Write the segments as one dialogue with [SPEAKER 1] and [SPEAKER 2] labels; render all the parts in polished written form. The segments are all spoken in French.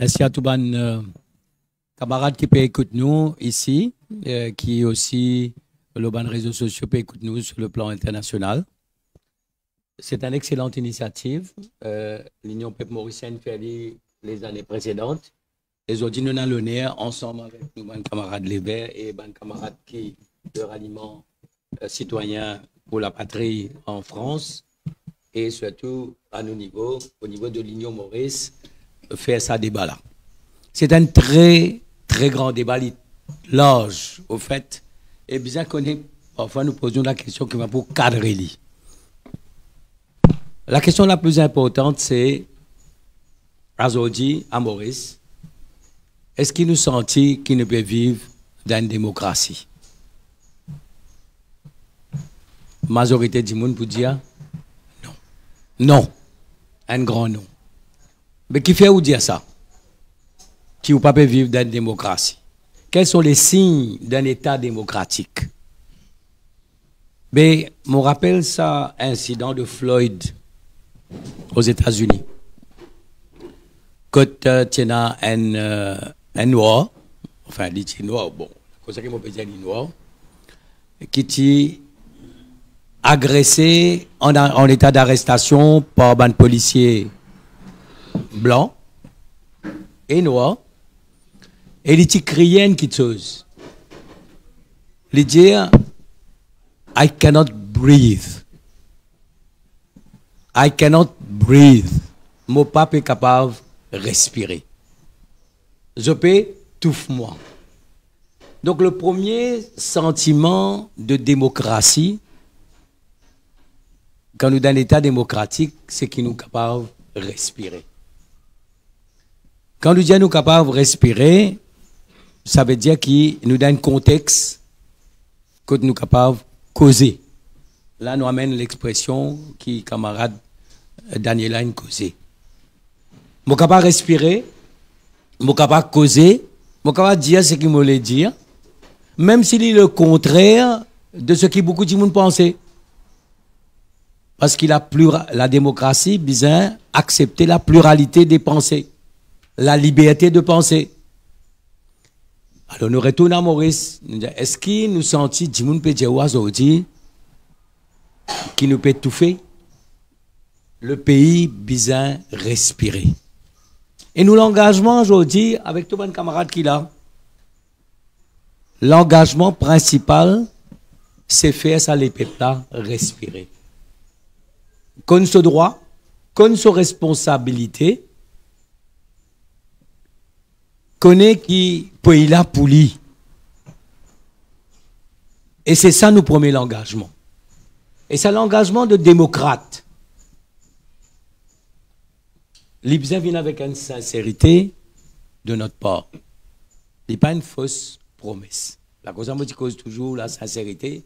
[SPEAKER 1] Merci à tous les camarades qui peuvent écouter nous ici, qui aussi, le ban réseaux sociaux peut écouter nous sur le plan international. C'est une excellente initiative. L'Union peuple mauricienne fait les années précédentes. Et aujourd'hui, nous avons l'honneur, ensemble avec nos camarades les Verts et nos camarades qui de ralliement citoyen pour la patrie en France et surtout à nos niveaux, au niveau de l'Union Maurice, faire ça débat là. C'est un très grand débat large au fait et bien qu'on est parfois nous posons la question qui va pour cadrer lui. La question la plus importante c'est aujourd'hui à Maurice, est-ce qu'il nous sentit qu'il ne peut vivre dans une démocratie? Majorité du monde pour dire non. Non. Un grand non. Mais qui fait ou dire ça? Qui ne peut pas vivre dans une démocratie? Quels sont les signes d'un État démocratique? Mais je me rappelle ça, incident de Floyd aux États-Unis. Quand tu as un noir, enfin, il dit noir, bon, c'est ça que je peux dire noir, qui t'y agressé en état d'arrestation par un policier blanc et noir. Et il dit crié une petite chose. Il dit I cannot breathe. I cannot breathe. Mon papa est capable de respirer. Je peux touffe-moi. Donc le premier sentiment de démocratie, quand nous dans l'état démocratique, c'est qu'il nous est capable de respirer. Quand nous disons nous capables de respirer, ça veut dire qu'il nous donne un contexte que nous sommes capables de causer. Là, nous amène l'expression qui camarade Daniela a causé. Je suis capable de respirer, je suis capable de causer, je suis capable de dire ce qu'il me voulait dire, même s'il est le contraire de ce que beaucoup de monde pensaient. Parce qu'il a la démocratie, besoin accepter la pluralité des pensées, la liberté de penser. Alors nous retournons à Maurice. Est-ce qu'il nous sentit, du monde peut dire aujourd'hui, qui nous peut étouffer? Le pays besoin respirer. Et nous l'engagement aujourd'hui avec tous les camarades qu'il a. L'engagement principal, c'est faire ça les peuples respirer. Qu'on ce droit, qu'on ce responsabilité, connaît qui peut y là pour lui. Et c'est ça nous promet l'engagement. Et c'est l'engagement de démocrate. L'Ibsen vient avec une sincérité de notre part. Il n'est pas une fausse promesse. La cause cause toujours la sincérité.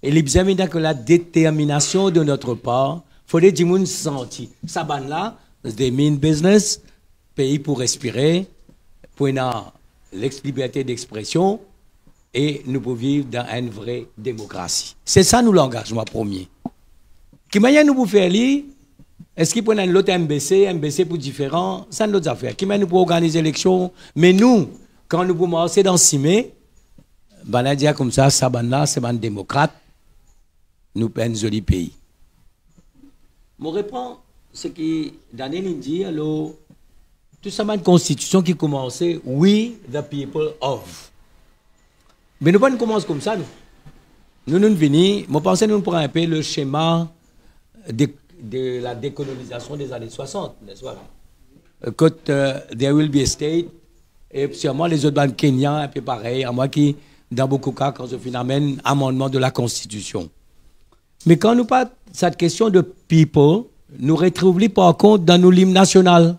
[SPEAKER 1] Et l'Ibsen vient avec la détermination de notre part. Il faut que les gens sentent. Ça là, des mean business, pays pour respirer, pour avoir la liberté d'expression et nous pouvons vivre dans une vraie démocratie. C'est ça nous l'engagement premier. Qui manière nous pouvons faire lire, est-ce qu'il peut y avoir l'autre MBC pour différents, ça c'est notre affaire. Qui manière nous pouvons organiser l'élection, mais nous, quand nous pouvons marcher dans 6 mai, on va dire comme ça, ça là, c'est un démocrate, nous prenons un joli pays. Je réponds ce que Daniel dit, alors, tout ça, une constitution qui commençait, we the people of. Mais nous ne commençons pas comme ça, nous. Nous venons, je pense que nous prenons un peu le schéma de la décolonisation des années 60, n'est-ce pas? Quand there will be a state, et sûrement les autres banques kenyans, un peu pareil, à moi qui, dans beaucoup de cas, quand je finis un amendement de la constitution. Mais quand nous parlons de cette question de people, nous retrouvons par contre dans nos hymnes nationaux.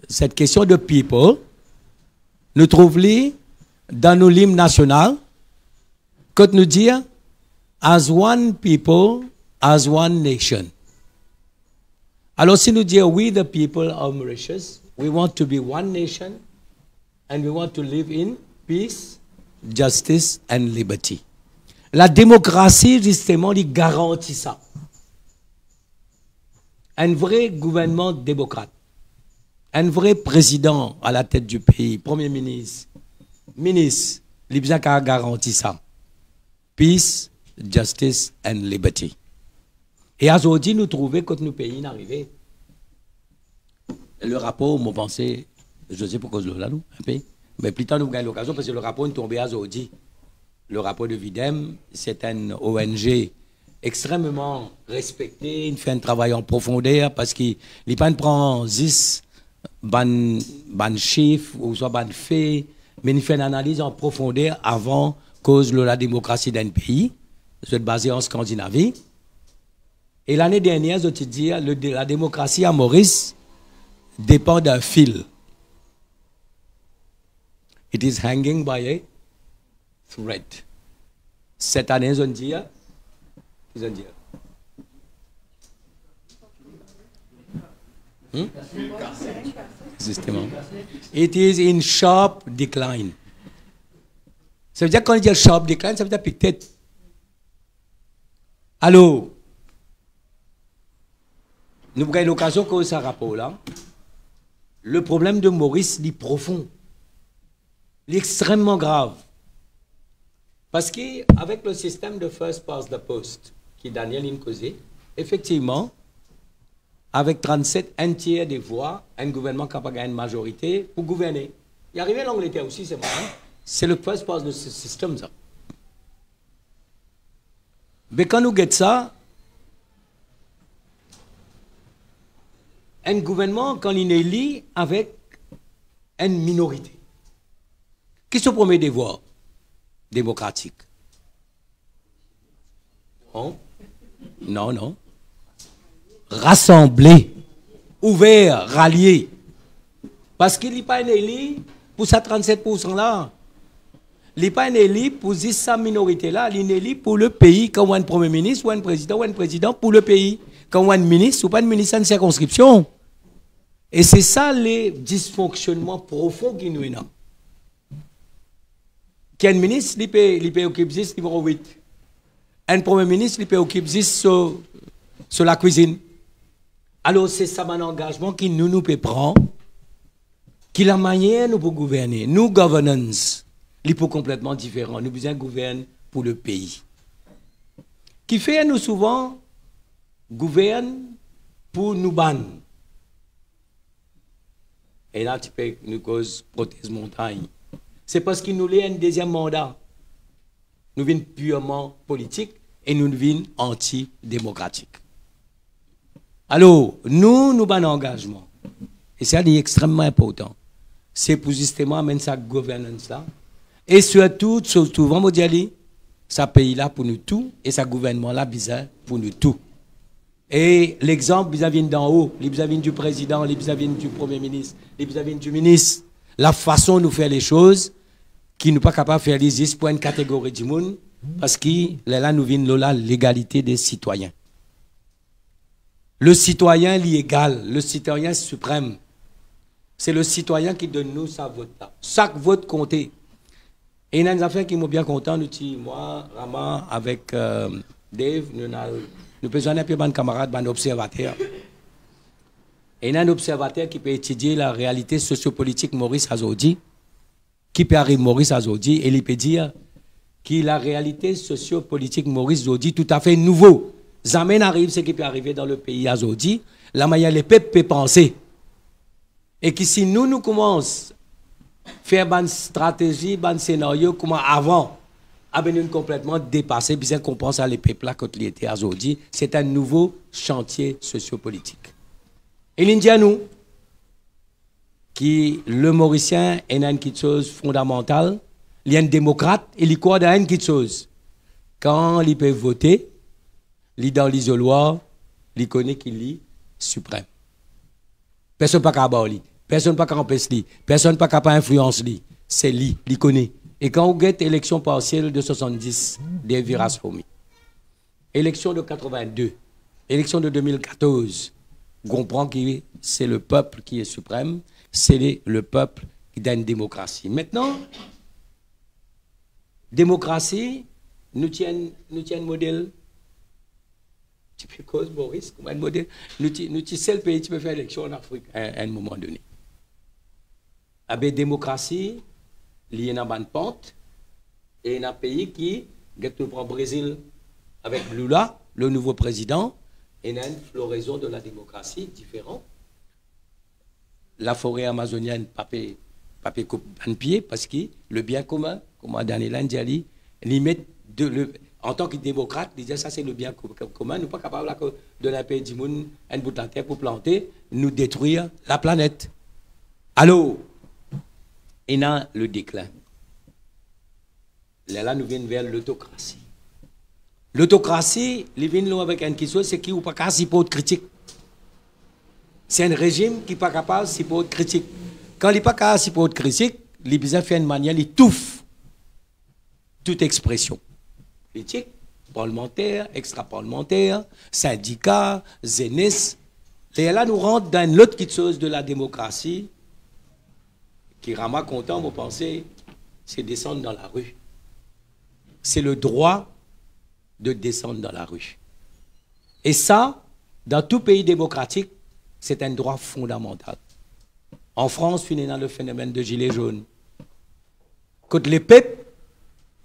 [SPEAKER 1] Cette question de people, nous trouvons dans nos hymnes nationaux, quand nous disons as one people, as one nation. Alors si nous disons we the people of Mauritius, we want to be one nation and we want to live in peace, justice and liberty. La démocratie, justement, il garantit ça. un vrai gouvernement démocrate, un vrai président à la tête du pays, premier ministre, ministre, il a garanti ça. Peace, justice and liberty. Et aujourd'hui, nous trouvons que nos pays n'arrivaient. Le rapport, m'ont pensé, je sais pourquoi je l'ai là, nous, un peu. Mais plus tard, nous gagnons l'occasion parce que le rapport est tombé aujourd'hui. Le rapport de Videm, c'est une ONG extrêmement respectée. Il fait un travail en profondeur parce qu'il ne prend 10 chiffres ou soit ban faits, mais il fait une analyse en profondeur avant cause de la démocratie d'un pays. C'est basé en Scandinavie. Et l'année dernière, je te dis, la démocratie à Maurice dépend d'un fil. It is hanging by a thread. Cette année, je dis, justement. It is in sharp decline. Ça veut dire quand on dit sharp decline, ça veut dire peut-être. Alors, nous avons l'occasion de ce rapport-là. Le problème de Maurice est profond. Il est extrêmement grave. Parce qu'avec le système de first past the post, qui Daniel a causé, effectivement, avec 37, un tiers des voix, un gouvernement capable de gagner une majorité pour gouverner. Il est arrivé à l'Angleterre aussi, c'est marrant. C'est le first past de ce système, ça. Mais quand nous guettons ça, un gouvernement, quand il est élu, avec une minorité, qui se promet des voix démocratiques. Non, non, non. Rassembler, ouvert, rallier. Parce qu'il n'est pas un élu pour ça 37%-là. Il n'est pas un élu pour sa minorité-là. Il est un élu pour le pays, comme un premier ministre ou un président pour le pays. Comme un ministre ou pas un ministre en circonscription. Et c'est ça les dysfonctionnements profonds qui nous ont. Qu'un ministre, il peut occuper 10 numéro 8. Un premier ministre, il peut occuper 10 sur la cuisine. Alors, c'est ça mon engagement qui nous peut prendre, qui la manière nous pour gouverner. Nous, governance, il est complètement différent. Nous besoin gouverner pour le pays. Qui fait, nous souvent, gouverne pour nous ban. Et là, tu peux nous cause prothèse montagne. C'est parce qu'il nous a un deuxième mandat. Nous venons purement politique et nous venons anti-démocratique. Alors, nous avons un engagement. Et c'est extrêmement important. C'est pour justement amener sa gouvernance-là. Et surtout, vraiment dire, ça pays-là pour nous tous et sa gouvernement-là bizarre pour nous tous. Et l'exemple vis-à-vis d'en haut, vis-à-vis du président, vis-à-vis du premier ministre, vis-à-vis du ministre, la façon de nous faire les choses, qui nous pas capable de faire les 10 pour une catégorie du monde, parce que là, nous venons là l'égalité des citoyens. Le citoyen est égal, le citoyen suprême. C'est le citoyen qui donne nous sa vote là. Chaque vote compte. Et il y a une affaire qui m'ont bien content, nous disons, moi, Rama, avec Dave, nous besoin un peu de camarades, d'un observateur. Et il y a un observateur qui peut étudier la réalité sociopolitique Maurice Azodi, qui peut arriver Maurice Azodi, et il peut dire que la réalité sociopolitique Maurice Azodi tout à fait nouveau. Jamais n'arrive ce qui peut arriver dans le pays Azodi, la manière les peuples peuvent penser. Et que si nous commençons à faire une stratégie, un scénario, comment avant, à venir complètement dépasser, bien qu'on pense à les peuples là quand il était Azodi, c'est un nouveau chantier sociopolitique. Et l'Indien, nous, qui le Mauricien est une chose fondamentale, il y a un démocrate et il croit dans une chose. Quand il peut voter, il est dans l'isoloir, il connaît qu'il est suprême. Personne n'a pas qu'à lui, personne n'a pas qu'à empêcher lui, personne n'a pas qu'à influencer lui. C'est lui, il connaît. Et quand vous avez élection partielle de 70, des virages fourmis. Élection de 82, élection de 2014, on comprend que c'est le peuple qui est suprême, c'est le peuple qui a une démocratie. Maintenant, démocratie, nous tient un modèle Tu peux cause Maurice, comment un modèle. Nous sommes le pays qui peut faire élection en Afrique à un moment donné. Avec démocratie, il y a une pente, et il y a un pays qui, le Brésil, avec Lula, le nouveau président, et il y a une floraison de la démocratie différente. La forêt amazonienne, pas coupe un pied, parce que le bien commun, comme Daniel Ndiali, limite en tant que démocrate, il disait ça c'est le bien commun, nous ne sommes pas capables de la paix du monde, un bout de terre pour planter, nous détruire la planète. Alors, il y a le déclin. Là, nous venons vers l'autocratie. L'autocratie, les vient avec une question, c'est qui ou pas capable de critique. C'est un régime qui n'est pas capable de critique. Quand il n'est pas capable de critique, il besoin faire une manière, il étouffe toute expression. Politique, parlementaire, extra-parlementaire, syndicat, zénis. Et là, nous rentrons dans une autre chose de la démocratie qui rend content, vous pensez, c'est descendre dans la rue. C'est le droit de descendre dans la rue. Et ça, dans tout pays démocratique, c'est un droit fondamental. En France, on est dans le phénomène de gilets jaunes. Quand les peuples,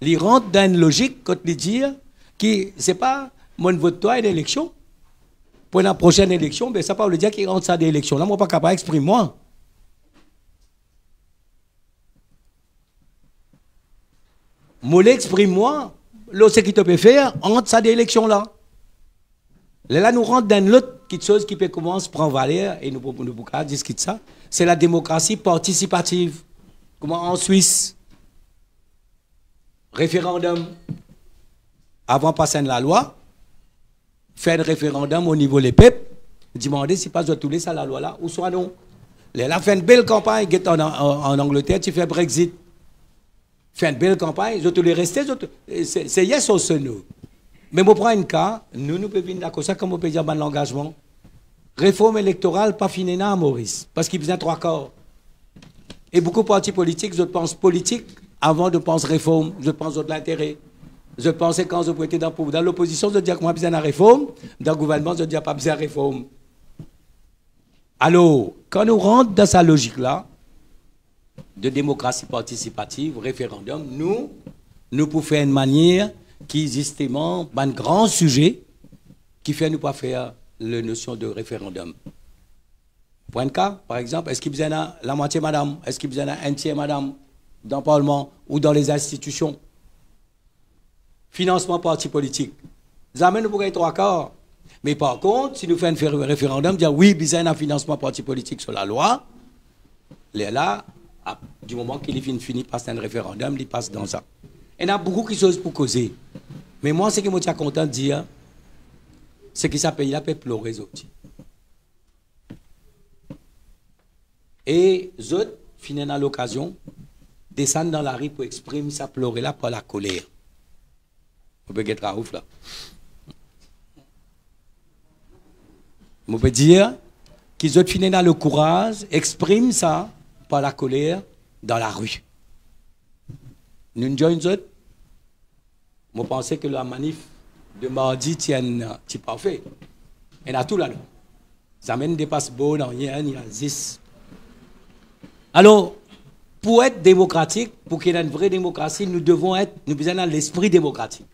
[SPEAKER 1] ils rentrent dans une logique, quand ils disent que ce n'est pas mon vote toi une élection. Pour la prochaine élection, ben, ça ne veut pas dire qu'ils rentrent dans des élections. Là, moi, je ne suis pas capable d'exprimer moi. Moi, l'exprime-moi, ce qui te peut faire, entre ça des élections-là. Là, nous rentrons dans l'autre chose qui peut commencer à prendre valeur, et nous pouvons discuter de ça, c'est la démocratie participative. Comment en Suisse, référendum, avant de passer la loi, faire un référendum au niveau des peuples, demander si pas de tous les ça la loi là, ou soit non. Là, fait une belle campagne en Angleterre, tu fais Brexit. Fait une belle campagne, tous les restés, c'est yes ou c'est no. Mais je prends un cas, nous pouvons venir d'accord, ça comme on peut dire dans l'engagement. Réforme électorale, pas finie à Maurice, parce qu'il besoin 3/4. Et beaucoup de partis politiques, je pense politique, avant de penser réforme, je pense de l'intérêt. Je pensais quand je étais dans l'opposition, je disais que moi, besoin de la réforme, dans le gouvernement, je disais pas besoin de réforme. Alors, quand nous rentrons dans cette logique-là, de démocratie participative, référendum, nous pouvons faire une manière qui, justement, un grand sujet qui fait nous pas faire la notion de référendum. Point de cas, par exemple, est-ce qu'il y a la moitié madame, est-ce qu'il y a un tiers madame dans le Parlement ou dans les institutions? Financement parti politique. Jamais nous pourrions être 3/4. Mais par contre, si nous faisons un référendum, dire oui, il y a un financement parti politique sur la loi, là, du moment qu'il finit par un référendum, il passe dans ça. Il y a beaucoup de choses pour causer. Mais moi, ce que je suis content de dire, c'est que ça paye, peut pleurer aussi. Et les autres, finalement, à l'occasion, descendent dans la rue pour exprimer sa pleurer là par la colère. On peut être à ouf là. On peut dire qu'ils ont fini dans le courage, expriment ça par la colère dans la rue. Nous joignons autres. Moi, je pensais que la manif de mardi tient parfait. Elle a tout là. Ça mène des passe-beaux, il y a 10. Alors, pour être démocratique, pour qu'il y ait une vraie démocratie, nous devons dans l'esprit démocratique.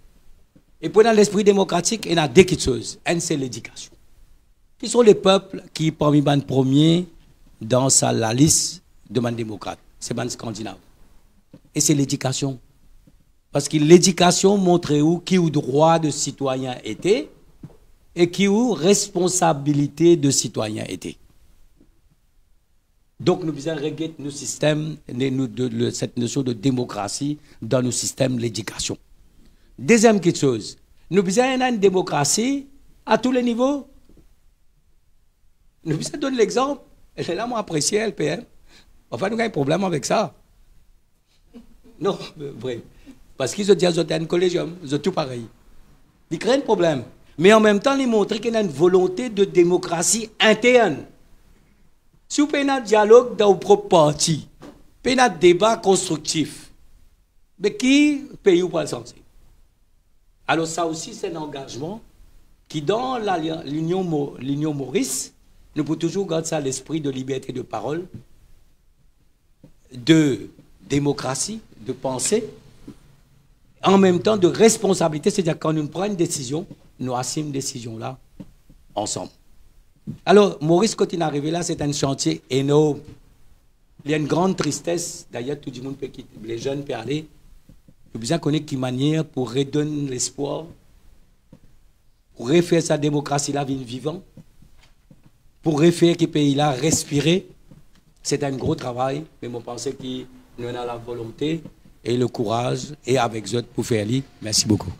[SPEAKER 1] Et pour dans l'esprit démocratique, il y a deux choses. Une, c'est l'éducation. Qui sont les peuples qui, parmi les premiers, dans la liste de man démocrates? C'est les Scandinaves. Et c'est l'éducation. Parce que l'éducation montre où qui ou droit de citoyen était et qui ou responsabilité de citoyen était. Donc nous devons régler nos systèmes, cette notion de démocratie dans nos systèmes l'éducation. Deuxième chose, nous devons une démocratie à tous les niveaux. Nous devons donner l'exemple. Et là, moi, apprécié LPM. Enfin, nous avons un problème avec ça. Non, vrai. Parce qu'ils ont dit qu'ils ont un collégium, ils ont tout pareil. Ils créent un problème. Mais en même temps, ils montrent qu'il y a une volonté de démocratie interne. Si vous avez un dialogue dans vos propres partis, vous avez un débat constructif, mais qui paye ou pas le sens? Alors ça aussi, c'est un engagement qui dans l'Union Maurice, nous pouvons toujours garder ça l'esprit de liberté de parole, de démocratie, de pensée, en même temps de responsabilité, c'est-à-dire quand nous prenons une décision, nous assumons une décision-là ensemble. Alors, Maurice, quand il est arrivé là, c'est un chantier énorme. Il y a une grande tristesse, d'ailleurs, tout le monde peut quitter, les jeunes peuvent aller. Il faut bien connaître quelle manière pour redonner l'espoir, pour refaire sa démocratie là, vivant, pour refaire que le pays-là respirer. C'est un gros travail, mais je pense qu'il nous a la volonté et le courage, et avec eux pour faire aller. Merci beaucoup.